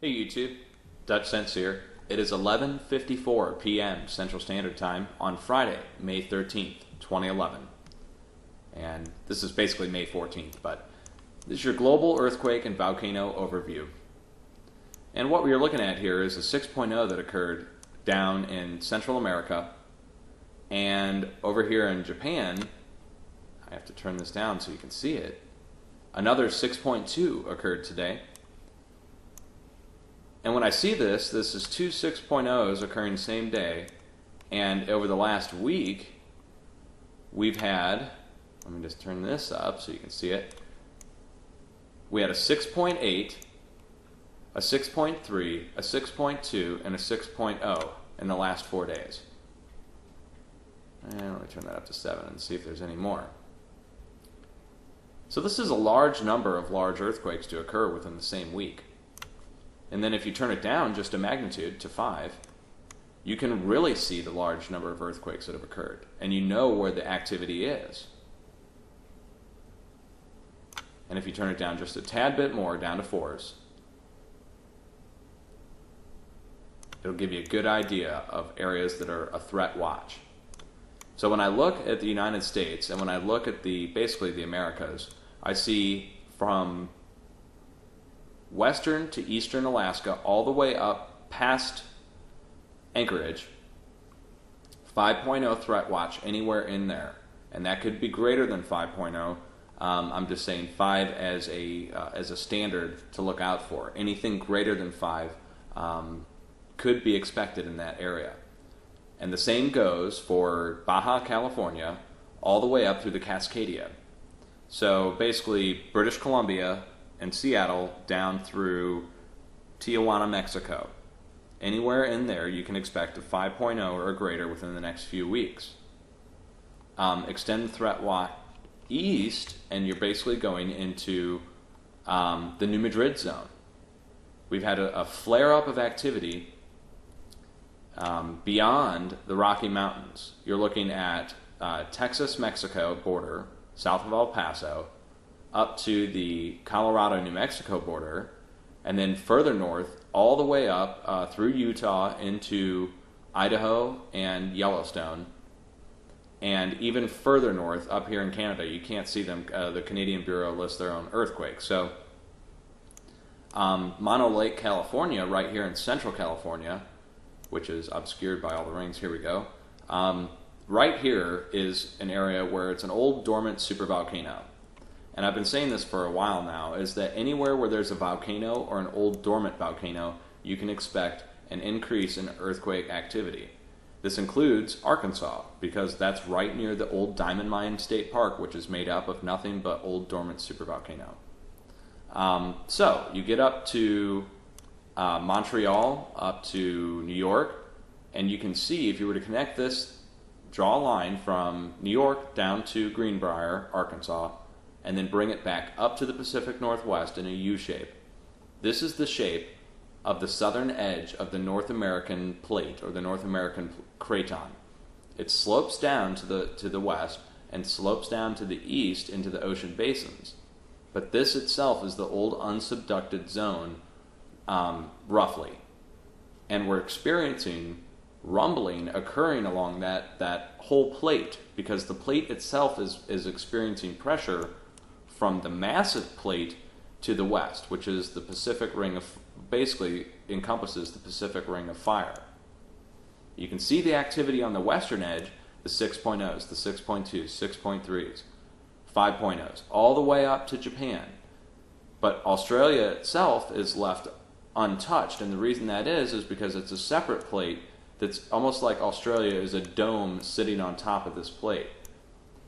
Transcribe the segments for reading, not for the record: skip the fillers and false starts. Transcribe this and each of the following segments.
Hey YouTube, Dutch Sense here. It is 11:54 p.m. Central Standard Time on Friday, May 13th, 2011. And this is basically May 14th, but this is your global earthquake and volcano overview. And what we are looking at here is a 6.0 that occurred down in Central America, and over here in Japan, I have to turn this down so you can see it, another 6.2 occurred today. And when I see this is two 6.0s occurring the same day, and over the last week, we've had, let me just turn this up so you can see it, we had a 6.8, a 6.3, a 6.2, and a 6.0 in the last 4 days. And let me turn that up to 7 and see if there's any more. So this is a large number of large earthquakes to occur within the same week. And then if you turn it down just a magnitude to 5, you can really see the large number of earthquakes that have occurred. And you know where the activity is. And if you turn it down just a tad bit more, down to 4s, it'll give you a good idea of areas that are a threat watch. So when I look at the United States and when I look at basically the Americas, I see from western to eastern Alaska, all the way up past Anchorage, 5.0 threat watch anywhere in there. And that could be greater than 5.0. I'm just saying 5 as a standard to look out for. Anything greater than 5 could be expected in that area. And the same goes for Baja California, all the way up through the Cascadia. So basically British Columbia and Seattle down through Tijuana, Mexico. Anywhere in there you can expect a 5.0 or greater within the next few weeks. Extend the threat watch east and you're basically going into the New Madrid zone. We've had a flare-up of activity beyond the Rocky Mountains. You're looking at Texas-Mexico border, south of El Paso, up to the Colorado-New Mexico border, and then further north, all the way up through Utah into Idaho and Yellowstone, and even further north up here in Canada. You can't see them. The Canadian Bureau lists their own earthquakes. So Mono Lake, California, right here in central California, which is obscured by all the rings, here we go. Right here is an area where it's an old dormant supervolcano. And I've been saying this for a while now, is that anywhere where there's a volcano or an old dormant volcano, you can expect an increase in earthquake activity. This includes Arkansas, because that's right near the old Diamond Mine State Park, which is made up of nothing but old dormant supervolcano. So you get up to Montreal, up to New York, and you can see, if you were to connect this, draw a line from New York down to Greenbrier, Arkansas, and then bring it back up to the Pacific Northwest in a U shape. This is the shape of the southern edge of the North American plate, or the North American craton. It slopes down to the west and slopes down to the east into the ocean basins. But this itself is the old unsubducted zone, roughly. And we're experiencing rumbling occurring along that whole plate, because the plate itself is experiencing pressure from the massive plate to the west, which is the Pacific Ring of, basically encompasses the Pacific Ring of Fire. You can see the activity on the western edge, the 6.0s, the 6.2s, 6.3s, 5.0s, all the way up to Japan. But Australia itself is left untouched, and the reason that is because it's a separate plate that's almost like Australia is a dome sitting on top of this plate.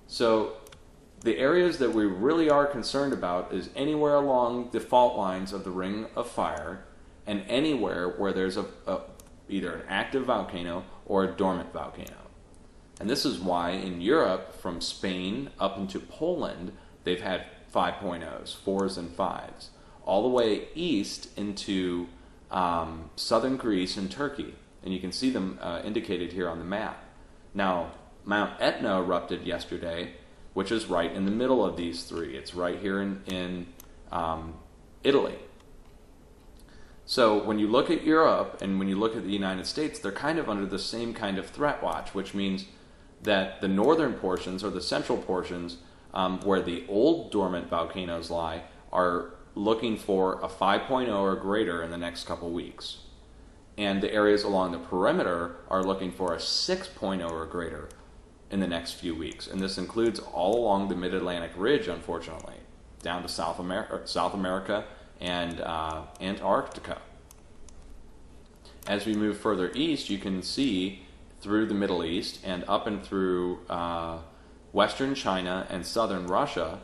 So the areas that we really are concerned about is anywhere along the fault lines of the Ring of Fire, and anywhere where there's either an active volcano or a dormant volcano. And this is why in Europe, from Spain up into Poland, they've had 5.0s, 4s and 5s, all the way east into southern Greece and Turkey. And you can see them indicated here on the map. Now, Mount Etna erupted yesterday, which is right in the middle of these three. It's right here in Italy. So when you look at Europe and when you look at the United States, they're kind of under the same kind of threat watch, which means that the northern portions or the central portions where the old dormant volcanoes lie are looking for a 5.0 or greater in the next couple weeks. And the areas along the perimeter are looking for a 6.0 or greater in the next few weeks. And this includes all along the Mid-Atlantic Ridge, unfortunately, down to South America and Antarctica. As we move further east, you can see through the Middle East and up and through western China and southern Russia,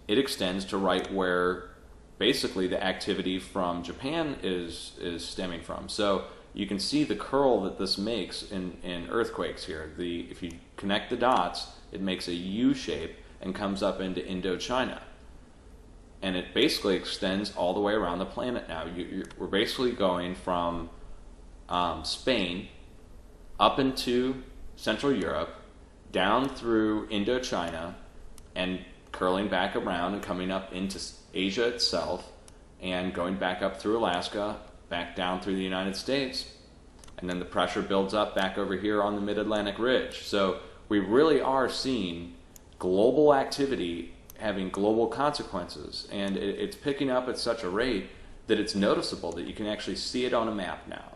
it extends to right where basically the activity from Japan is stemming from. So you can see the curl that this makes in earthquakes here. If you connect the dots, it makes a U shape and comes up into Indochina. And it basically extends all the way around the planet now. We're basically going from Spain up into Central Europe, down through Indochina, and curling back around and coming up into Asia itself, and going back up through Alaska, back down through the United States, and then the pressure builds up back over here on the Mid-Atlantic Ridge. So we really are seeing global activity having global consequences, and it's picking up at such a rate that it's noticeable, that you can actually see it on a map now.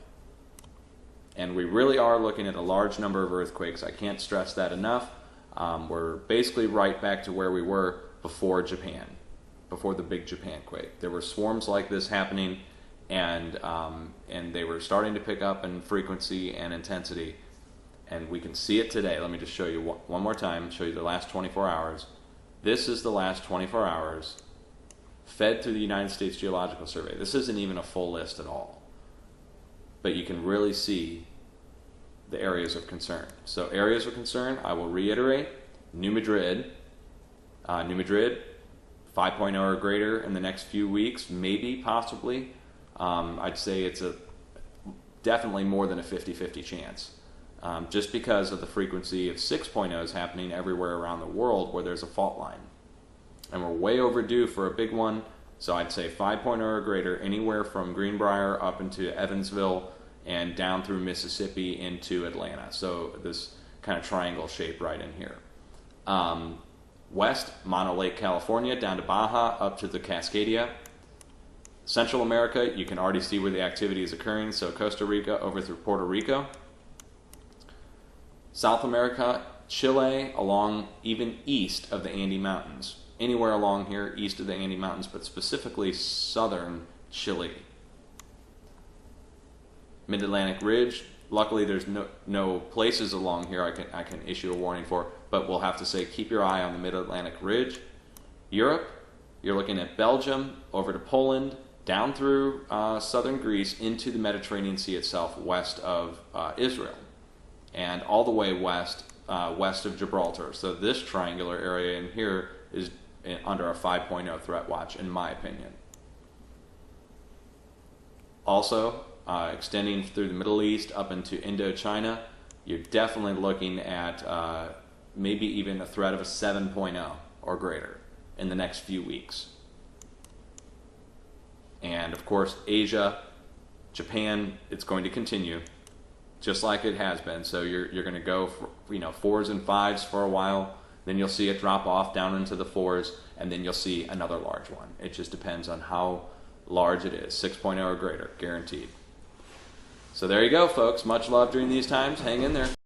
And we really are looking at a large number of earthquakes. I can't stress that enough. We're basically right back to where we were before Japan, before the big Japan quake. There were swarms like this happening, and they were starting to pick up in frequency and intensity, and we can see it today. Let me just show you one more time, show you the last 24 hours. This is the last 24 hours fed through the United States Geological Survey. This isn't even a full list at all, but you can really see the areas of concern. So areas of concern, I will reiterate: New Madrid, 5.0 or greater in the next few weeks, maybe, possibly. I'd say it's definitely more than a 50-50 chance, just because of the frequency of 6.0s happening everywhere around the world where there's a fault line. And we're way overdue for a big one, so I'd say 5.0 or greater anywhere from Greenbrier up into Evansville and down through Mississippi into Atlanta. So this kind of triangle shape right in here. West, Mono Lake, California, down to Baja, up to the Cascadia. Central America, you can already see where the activity is occurring, so Costa Rica over through Puerto Rico. South America, Chile, along even east of the Andes Mountains. Anywhere along here east of the Andes Mountains, but specifically southern Chile. Mid-Atlantic Ridge, luckily there's no places along here I can issue a warning for, but we'll have to say keep your eye on the Mid-Atlantic Ridge. Europe, you're looking at Belgium, over to Poland, down through southern Greece into the Mediterranean Sea itself, west of Israel, and all the way west of Gibraltar. So this triangular area in here is under a 5.0 threat watch, in my opinion. Also, extending through the Middle East up into Indochina, you're definitely looking at maybe even a threat of a 7.0 or greater in the next few weeks. And of course, Asia, Japan, it's going to continue just like it has been. So you're going to go for, 4s and 5s for a while, then you'll see it drop off down into the 4s, and then you'll see another large one. It just depends on how large it is. 6.0 or greater, guaranteed. So there you go, folks. Much love during these times. Hang in there.